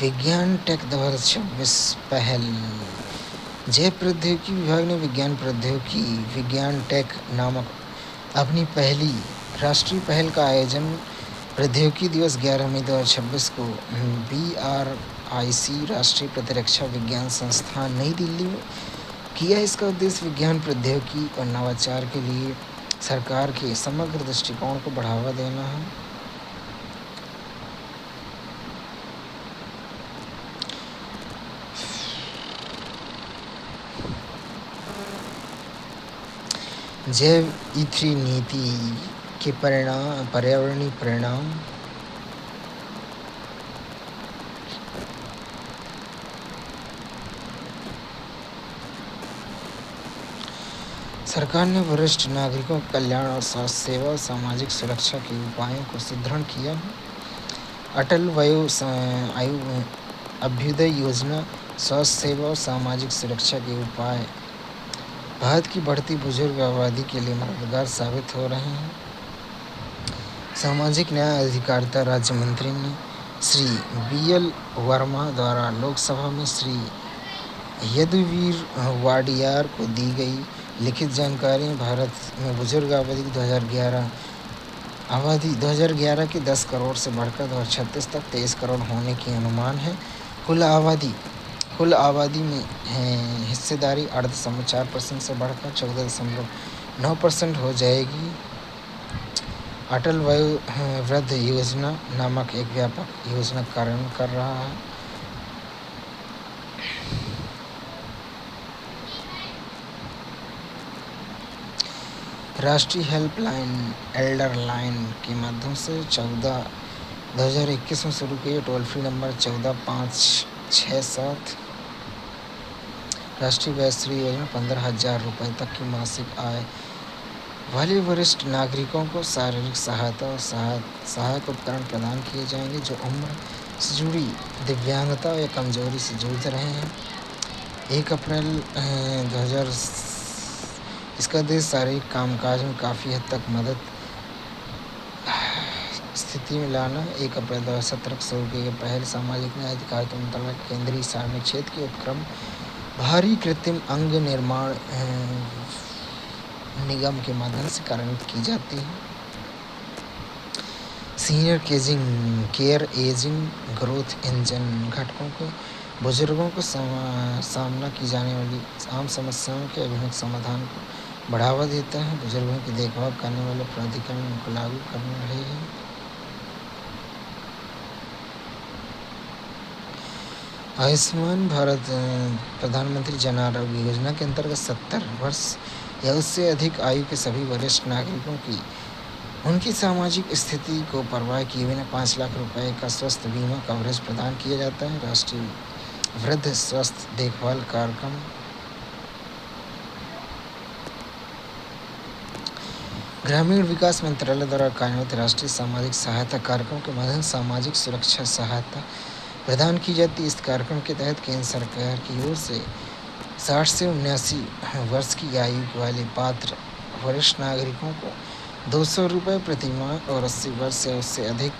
विज्ञान टेक 2026 पहल। जय प्रौद्योगिकी विभाग ने विज्ञान प्रौद्योगिकी विज्ञान टेक नामक अपनी पहली राष्ट्रीय पहल का आयोजन प्रौद्योगिकी दिवस 11 मई 2026 को BRIC राष्ट्रीय प्रतिरक्षा विज्ञान संस्थान नई दिल्ली में किया। इसका उद्देश्य विज्ञान प्रौद्योगिकी और नवाचार के लिए सरकार के समग्र दृष्टिकोण को बढ़ावा देना है। जैव ईंधन नीति के पर्यावरणीय परिणाम। सरकार ने वरिष्ठ नागरिकों के कल्याण और स्वास्थ्य सेवा और सामाजिक सुरक्षा के उपायों को सुदृढ़ किया है। अटल अभ्युदय योजना, स्वास्थ्य सेवा और सामाजिक सुरक्षा के उपाय भारत की बढ़ती बुजुर्ग आबादी के लिए मददगार साबित हो रहे हैं। सामाजिक न्याय अधिकारिता राज्य मंत्री ने श्री BL वर्मा द्वारा लोकसभा में श्री यदुवीर वाडियार को दी गई लिखित जानकारी में भारत में बुजुर्ग आबादी 2011 के 10 करोड़ से बढ़कर 2036 तक 23 करोड़ होने की अनुमान है। कुल आबादी में हिस्सेदारी 8.4% से बढ़कर 14.9% हो जाएगी। अटल वयोवृद्ध योजना नामक एक व्यापक योजना कार्यान्वयन कर रहा है। राष्ट्रीय हेल्पलाइन एल्डर लाइन के माध्यम से 2021 में शुरू किए टोल फ्री नंबर 14567। राष्ट्रीय वयश्री योजना 15,000 रुपये तक की मासिक आय वाले वरिष्ठ नागरिकों को शारीरिक सहायता और सहायक उपकरण प्रदान किए जाएंगे जो उम्र से जुड़ी दिव्यांगता या कमजोरी से जूझ रहे हैं। 1 अप्रैल 2000 इसका देश शारीरिक कामकाज में काफ़ी हद तक मदद स्थिति में लाना। 1 अप्रैल 2017 को शुरू की गई पहल सामाजिक न्याय अधिकारिता मंत्रालय केंद्रीय सार्वजनिक क्षेत्र के उपक्रम भारी कृत्रिम अंग निर्माण निगम के माध्यम से कार्यान्वित की जाती है। Senior care ageing growth engine घटकों के बुजुर्गों को सामना की जाने वाली आम समस्याओं के अभिनव समाधान को बढ़ावा देता है। बुजुर्गों की देखभाल करने वाले प्राधिकरण उनको लागू कर रहे हैं। आयुष्मान भारत प्रधानमंत्री जन आरोग्य योजना के अंतर्गत 70 वर्ष या उससे अधिक आयु के सभी वरिष्ठ नागरिकों की उनकी सामाजिक स्थिति को परवाह किए बिना 5 लाख रुपए का स्वास्थ्य बीमा कवरेज प्रदान किया जाता है। राष्ट्रीय वृद्ध स्वास्थ्य देखभाल कार्यक्रम ग्रामीण विकास मंत्रालय द्वारा कार्यान्वित राष्ट्रीय सामाजिक सहायता कार्यक्रम के माध्यम सामाजिक सुरक्षा सहायता प्रदान की जाती है। इस कार्यक्रम के तहत केंद्र सरकार की ओर से 60 से 79 वर्ष की आयु वाले पात्र वरिष्ठ नागरिकों को 200 रुपये प्रति माह और 80 वर्ष या उससे अधिक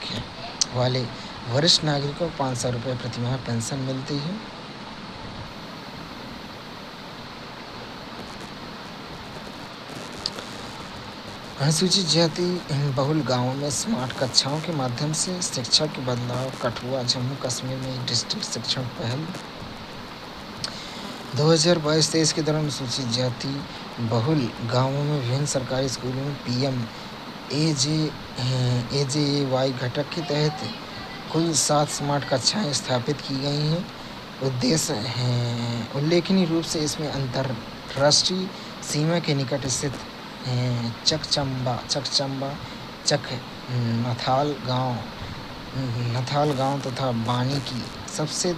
वाले वरिष्ठ नागरिकों को 500 रुपये प्रति माह पेंशन मिलती है। अनुसूचित जाति बहुल गांवों में स्मार्ट कक्षाओं के माध्यम से शिक्षा के बदलाव। कठुआ जम्मू कश्मीर में एक डिस्ट्रिक्ट शिक्षण पहल 2022-23 के दौरान अनुसूचित जाति बहुल गांवों में विभिन्न सरकारी स्कूलों में PM AJAY घटक के तहत कुल 7 स्मार्ट कक्षाएं स्थापित की गई हैं। उद्देश्य हैं। उल्लेखनीय रूप से इसमें अंतर्राष्ट्रीय सीमा के निकट स्थित चकचंबा, चक नथाल गांव तथा बानी की सबसे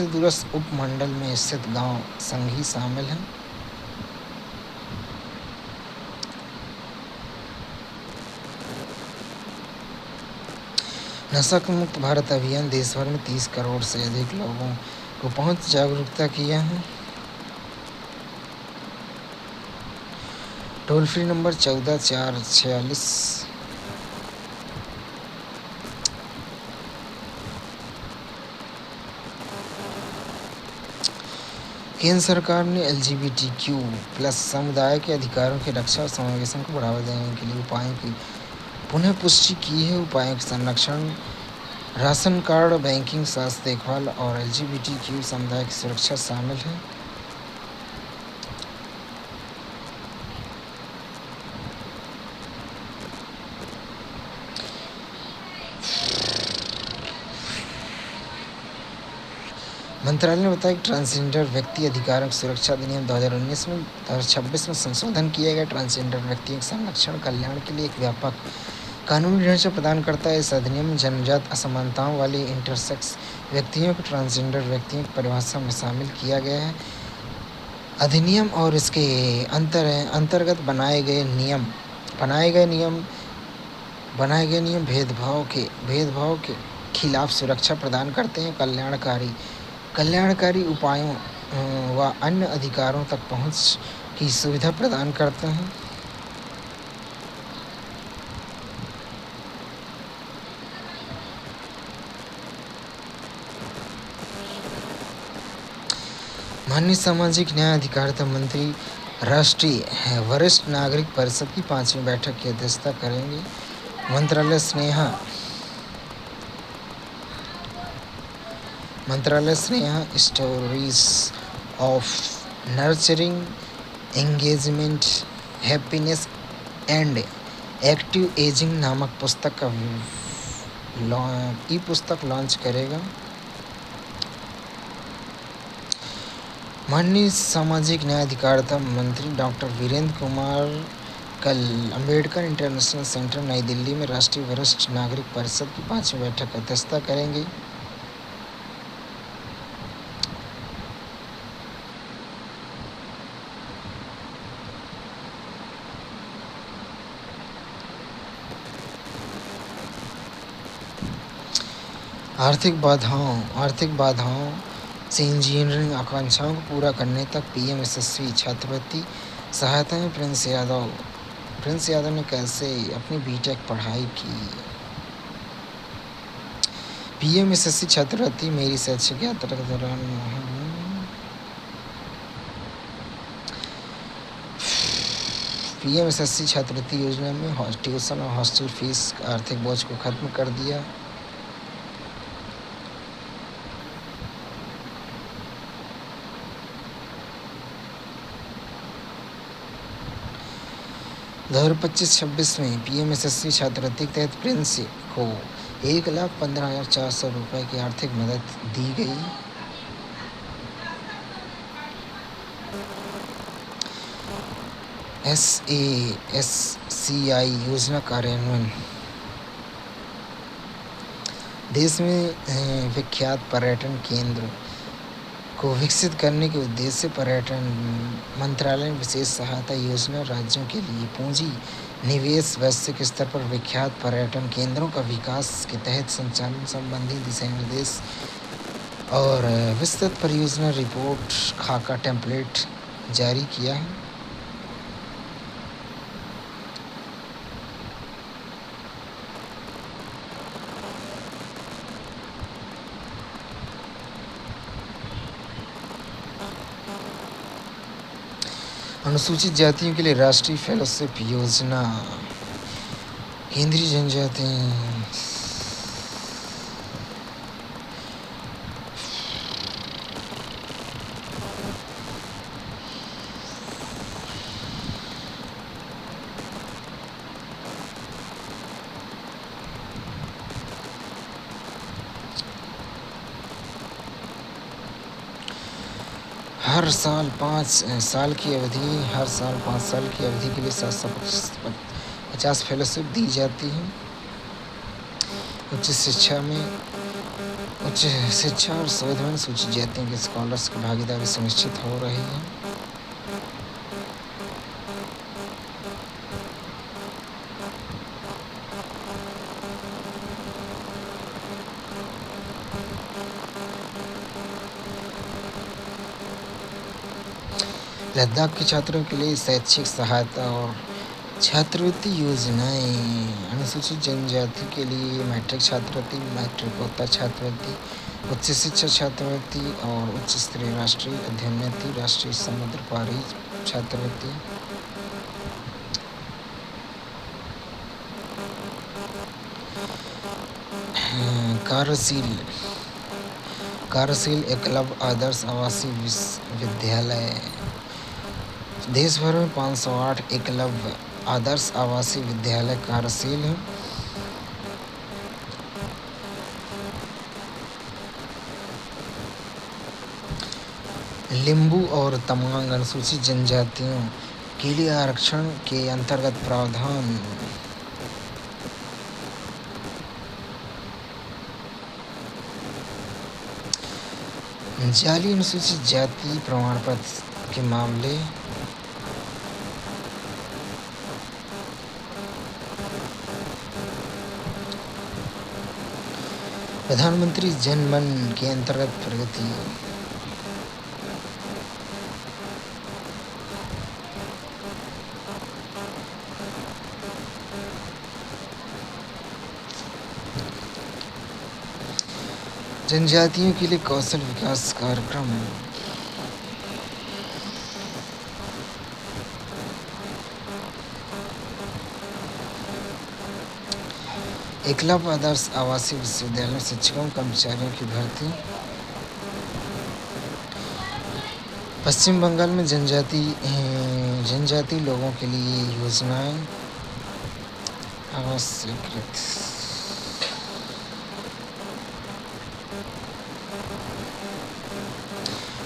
दूरस्थ उपमंडल में स्थित गांव संघी शामिल हैं। नशा मुक्त भारत अभियान देश भर में 30 करोड़ से अधिक लोगों को पहुंच जागरूकता किया है। Toll free number 14 446। केंद्र सरकार ने LGBTQ+ समुदाय के अधिकारों की रक्षा और समावेशन को बढ़ावा देने के लिए उपायों की पुनः पुष्टि की है। उपायों के संरक्षण, राशन कार्ड, बैंकिंग, स्वास्थ्य देखभाल और LGBTQ समुदाय की सुरक्षा शामिल है। मंत्रालय ने बताया कि ट्रांसजेंडर व्यक्ति अधिकारों की सुरक्षा अधिनियम 2026 में संशोधन किया गया। ट्रांसजेंडर व्यक्तियों के संरक्षण कल्याण के लिए एक व्यापक कानूनी ढांचा प्रदान करता है। इस अधिनियम में जन्मजात असमानताओं वाले इंटरसेक्स व्यक्तियों को ट्रांसजेंडर व्यक्तियों की परिभाषा में शामिल किया गया है। अधिनियम और इसके अंतर्गत बनाए गए नियम भेदभाव के खिलाफ सुरक्षा प्रदान करते हैं। कल्याणकारी उपायों व अन्य अधिकारों तक पहुंच की सुविधा प्रदान करते हैं। माननीय सामाजिक न्याय अधिकारिता मंत्री राष्ट्रीय वरिष्ठ नागरिक परिषद की 5वीं बैठक की अध्यक्षता करेंगे। मंत्रालय Sneha stories of nurturing engagement, happiness and active ageing नामक पुस्तक लॉन्च करेगा। माननीय सामाजिक न्याय अधिकारिता मंत्री डॉक्टर वीरेंद्र कुमार कल अंबेडकर इंटरनेशनल सेंटर नई दिल्ली में राष्ट्रीय वरिष्ठ नागरिक परिषद की 5वीं बैठक की अध्यक्षता करेंगे। आर्थिक बाधाओं से इंजीनियरिंग आकांक्षाओं को पूरा करने तक पीएम यशस्वी छात्रवृत्ति सहायता में प्रिंस यादव ने कैसे अपनी बीटेक पढ़ाई की। पीएम यशस्वी छात्रवृत्ति मेरी शैक्षिक यात्रा के दौरान पीएम यशस्वी छात्रवृत्ति योजना में ट्यूशन और हॉस्टल फीस आर्थिक बोझ को खत्म कर दिया। दो 2025-26 में पीएम यशस्वी छात्रवृत्ति के तहत प्रिंस को 1,15,400 रुपये की आर्थिक मदद दी गई। SASCI योजना कार्यान्वयन। देश में विख्यात पर्यटन केंद्र को विकसित करने के उद्देश्य से पर्यटन मंत्रालय ने विशेष सहायता योजना राज्यों के लिए पूंजी निवेश वैश्विक स्तर पर विख्यात पर्यटन केंद्रों का विकास के तहत संचालन संबंधी दिशा निर्देश और विस्तृत परियोजना रिपोर्ट खाका टेम्पलेट जारी किया है। अनुसूचित जातियों के लिए राष्ट्रीय फेलोशिप योजना। केंद्रीय जनजाति हर साल 5 साल की अवधि के लिए 750 फेलोशिप दी जाती है। उच्च शिक्षा और शोध में सूचित जातियों के स्कॉलर्स की भागीदारी सुनिश्चित हो रही है। लद्दाख के छात्रों के लिए शैक्षिक सहायता और छात्रवृत्ति योजनाएं। अनुसूचित जनजाति के लिए मैट्रिक छात्रवृत्ति, मैट्रिकोत्तर छात्रवृत्ति, उच्च शिक्षा छात्रवृत्ति और उच्च स्तरीय राष्ट्रीय अध्ययनोन्नति, राष्ट्रीय समुद्र पारी छात्रवृत्ति। कार्यशील एकलव्य आदर्श आवासीय विद्यालय। देश भर में 508 एकलव्य आदर्श आवासीय विद्यालय कार्यशील हैं। लिम्बू और तमांग अनुसूचित जनजातियों के लिए आरक्षण के अंतर्गत प्रावधान। जाली अनुसूचित जाति प्रमाण पत्र के मामले। प्रधानमंत्री जन मन के अंतर्गत प्रगति। जनजातियों के लिए कौशल विकास कार्यक्रम। एकलव्य आदर्श आवासीय विश्वविद्यालय शिक्षकों कर्मचारियों की भर्ती। पश्चिम बंगाल में जनजाति लोगों के लिए योजनाएं आवश्यक।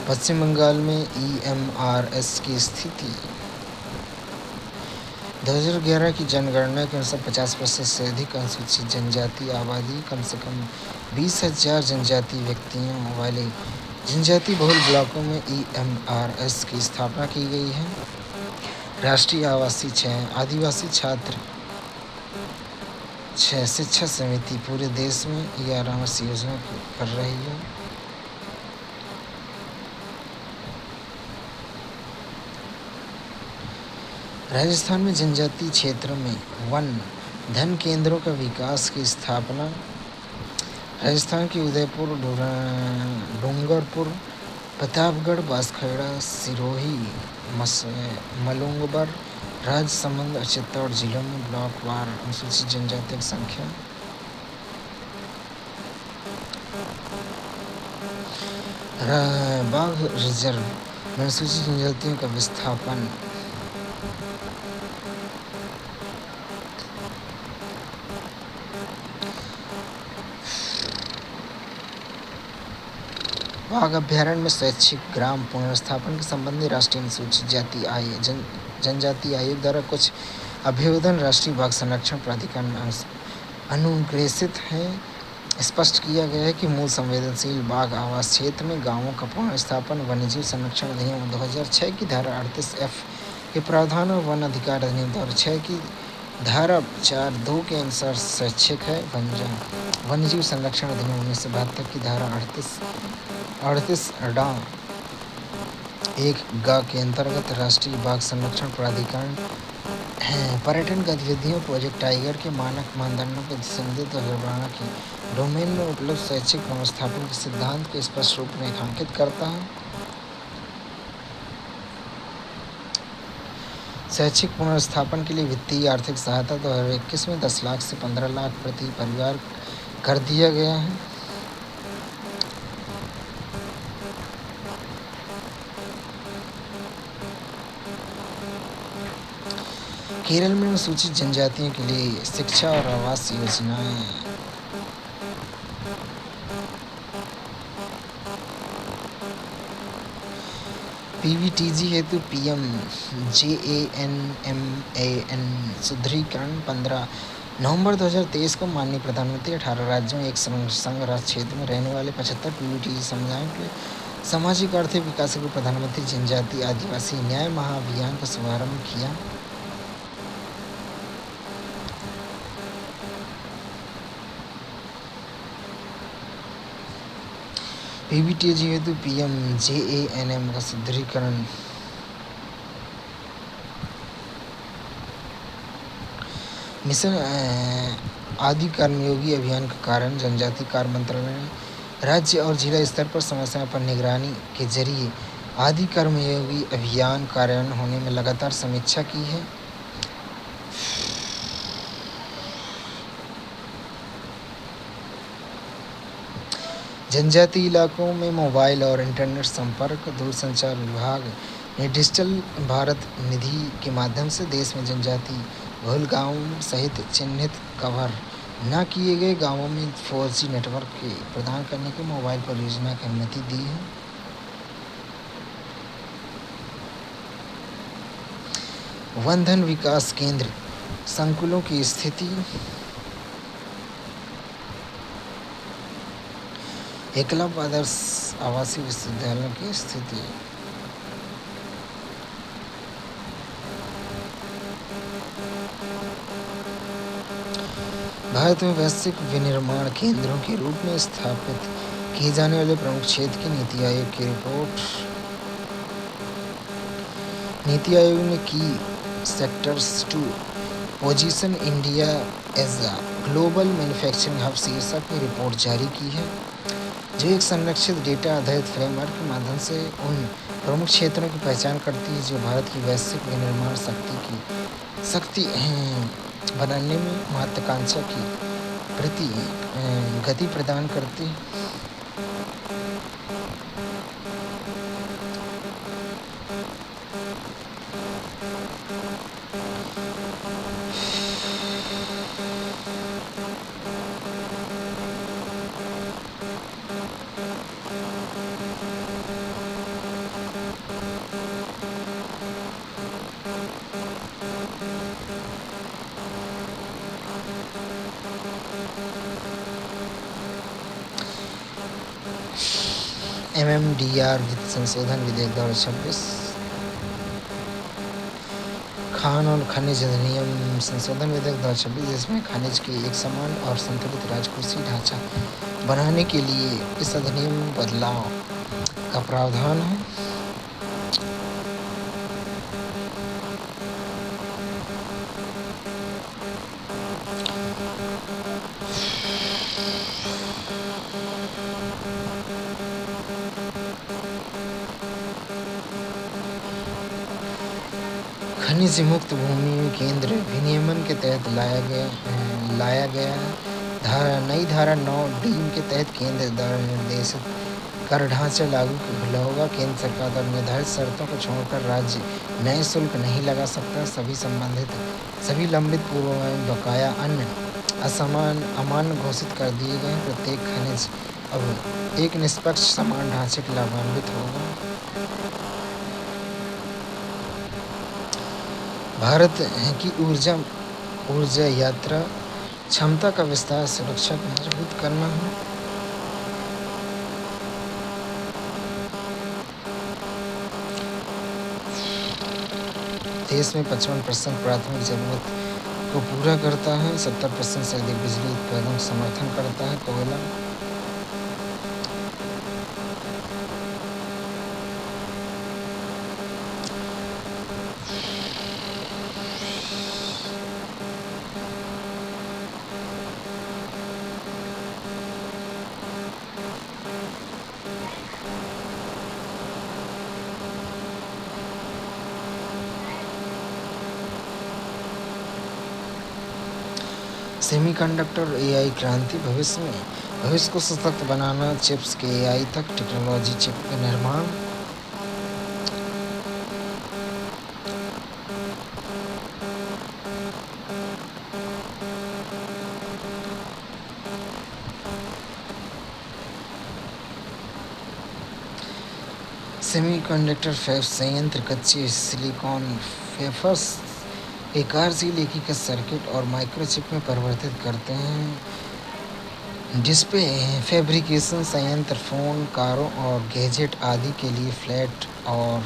पश्चिम बंगाल में EMRS की स्थिति। 2011 की जनगणना के अनुसार 50% से अधिक अनुसूचित जनजाति आबादी, कम से कम 20,000 जनजाति व्यक्तियों वाले जनजाति बहुल ब्लॉकों में EMRS की स्थापना की गई है। राष्ट्रीय आवासीय 6 आदिवासी छात्र 6 शिक्षा समिति पूरे देश में EMRS योजना कर रही है। राजस्थान में जनजातीय क्षेत्रों में वन धन केंद्रों का विकास की स्थापना। राजस्थान के उदयपुर, डूंगरपुर, प्रतापगढ़, बांसखेड़ा, सिरोही, मलंगवार, राजसमंद और चित्तौड़ जिलों में ब्लॉक वार अनुसूचित जनजाति की संख्या। बाघ रिजर्व में अनुसूचित जनजातियों का विस्थापन। बाघ अभ्यारण्य में स्वैच्छिक ग्राम पुनर्स्थापन के संबंध में राष्ट्रीय अनुसूचित जाति जनजाति आयोग द्वारा कुछ अभ्युदय राष्ट्रीय बाघ संरक्षण प्राधिकरण में अनुग्रहित है। स्पष्ट किया गया है कि मूल संवेदनशील बाघ आवास क्षेत्र में गांवों का पुनर्स्थापन वन्यजीव संरक्षण अधिनियम 2006 की धारा 38F के प्रावधान और वन अधिकार अधिनियम 2006 की धारा 4(2) के अनुसार स्वैच्छिक है। वन्यजीव संरक्षण अधिनियम 1972 की धारा 38(1) के अंतर्गत राष्ट्रीय बाघ संरक्षण प्राधिकरण पर्यटन गतिविधियों प्रोजेक्ट टाइगर के मानक मानदंडों के दिशानिर्देश 2012 के डोमेन में उपलब्ध स्वैच्छिक पुनर्स्थापन के सिद्धांत को स्पष्ट रूप में रेखांकित करता है। स्वैच्छिक पुनर्स्थापन के लिए वित्तीय आर्थिक सहायता 2021 में 10 लाख से 15 लाख प्रति परिवार कर दिया गया है। केरल में अनुसूचित जनजातियों के लिए शिक्षा और आवास योजनाएं। पीवीटीजी हेतु पीएम जेएएनएमएएन सुदृढ़ीकरण 15 नवंबर 2023 को माननीय प्रधानमंत्री 18 राज्यों एक संघ राज क्षेत्र में रहने वाले 75 पीवीटीजी समुदायों के सामाजिक आर्थिक विकास को प्रधानमंत्री जनजातीय आदिवासी न्याय महाअभियान का शुभारंभ किया। पीवीटीजी हेतु पीएम जेएएनएम का सुदृढ़ीकरण मिशन आदि कर्मयोगी अभियान का कारण जनजातीय कार्य मंत्रालय ने राज्य और जिला स्तर पर समस्याओं पर निगरानी के जरिए आदि कर्मयोगी अभियान कार्यान्वयन होने में लगातार समीक्षा की है। जनजातीय इलाकों में मोबाइल और इंटरनेट संपर्क दूरसंचार विभाग ने डिजिटल भारत निधि के माध्यम से देश में जनजातीय बहुल गांवों सहित चिन्हित कवर न किए गए गांवों में 4G नेटवर्क के प्रदान करने की मोबाइल परियोजना की अनुमति दी है। वन धन विकास केंद्र संकुलों की स्थिति। एकलव्य आदर्श आवासीय विश्वविद्यालयों की स्थिति। भारत में वैश्विक विनिर्माण केंद्रों के रूप में स्थापित किए जाने वाले प्रमुख क्षेत्र की नीति आयोग की रिपोर्ट। नीति आयोग ने की sectors to position India as a global manufacturing hub शीर्षक की रिपोर्ट जारी की है, जो एक संरक्षित डेटा आधारित फ्रेमवर्क के माध्यम से उन प्रमुख क्षेत्रों की पहचान करती है जो भारत की वैश्विक विनिर्माण शक्ति बनाने में महत्वाकांक्षा की प्रति गति प्रदान करती है। MMDR वित्त संशोधन विधेयक 2026, खान और खनिज अधिनियम संशोधन विधेयक 2026, जिसमें खनिज के एक समान और संतुलित राजकोषीय ढांचा बनाने के लिए इस अधिनियम में बदलाव का प्रावधान है। खनिज मुक्त भूमि केंद्र विनियमन के तहत लाया गया है। नई धारा 9D के तहत केंद्र द्वारा निर्देशित कर ढांचा लागू होगा। केंद्र सरकार द्वारा निर्धारित शर्तों को छोड़कर राज्य नए शुल्क नहीं लगा सकता। सभी लंबित पूर्व में बकाया अन्य अमान्य घोषित कर दिए गए। प्रत्येक खनिज अब एक निष्पक्ष समान ढांचे के लाभान्वित होगा। भारत की ऊर्जा यात्रा क्षमता का विस्तार सुरक्षा को मजबूत करना है। देश में 55% प्राथमिक जरूरत को पूरा करता है। 70% से अधिक बिजली उत्पादन समर्थन करता है। कोयला सेमीकंडक्टर AI क्रांति भविष्य को सशक्त बनाना। चिप्स के AI तक टेक्नोलॉजी चिप का निर्माण। सेमीकंडक्टर फैब संयंत्र कच्चे सिलिकॉन वेफर्स के कार्यशील एकीकृत सर्किट और माइक्रोचिप में परिवर्तित करते हैं। डिस्प्ले फैब्रिकेशन संयंत्र फ़ोन, कारों और गैजेट आदि के लिए फ्लैट और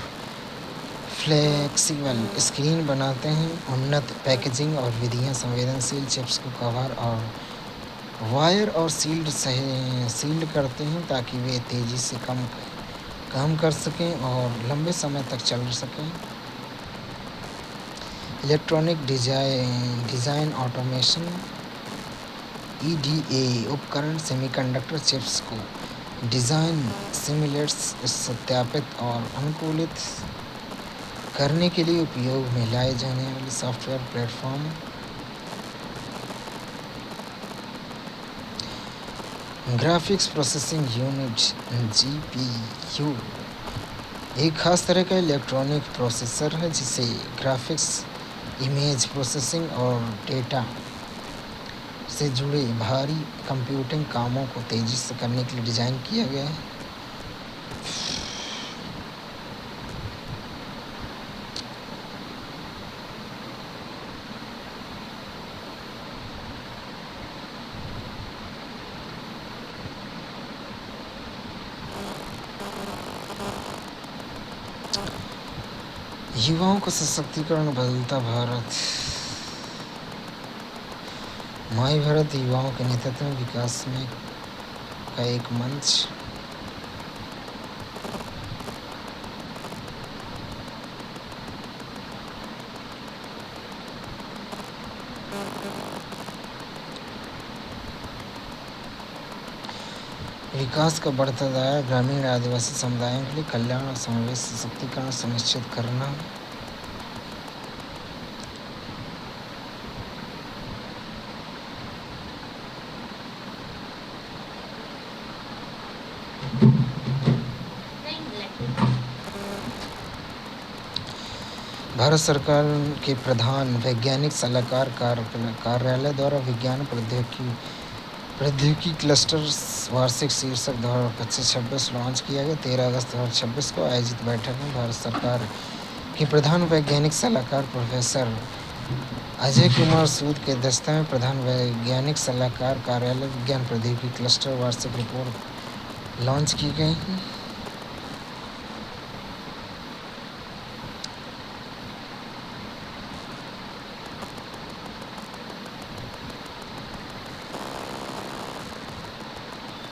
फ्लेक्सिबल स्क्रीन बनाते हैं। उन्नत पैकेजिंग और विधियां संवेदनशील चिप्स को कवर और वायर और सील्ड करते हैं ताकि वे तेज़ी से काम कर सकें और लंबे समय तक चल सकें। इलेक्ट्रॉनिक डिज़ाइन ऑटोमेशन EDA उपकरण सेमीकंडक्टर चिप्स को डिज़ाइन, सिमुलेट्स, सत्यापित और अनुकूलित करने के लिए उपयोग में लाए जाने वाले software platform. Graphics processing unit GPU एक खास तरह का इलेक्ट्रॉनिक प्रोसेसर है जिसे ग्राफिक्स, इमेज प्रोसेसिंग और डेटा से जुड़े भारी कंप्यूटिंग कामों को तेज़ी से करने के लिए डिज़ाइन किया गया है। युवाओं का सशक्तिकरण, बदलता भारत। माई भारत युवाओं के नेतृत्व में विकास में का एक मंच। विकास का बढ़ता दायरा, ग्रामीण आदिवासी समुदायों के लिए कल्याण और समावेश सशक्तिकरण सुनिश्चित करना। भारत सरकार के प्रधान वैज्ञानिक सलाहकार कार्यालय द्वारा विज्ञान प्रौद्योगिकी क्लस्टर वार्षिक शीर्षक 2025-26 लॉन्च किया गया। 13 अगस्त 2026 को आयोजित बैठक में भारत सरकार के प्रधान वैज्ञानिक सलाहकार प्रोफेसर अजय कुमार सूद के अध्यक्षता में प्रधान वैज्ञानिक सलाहकार कार्यालय विज्ञान प्रौद्योगिकी क्लस्टर वार्षिक रिपोर्ट लॉन्च की गई।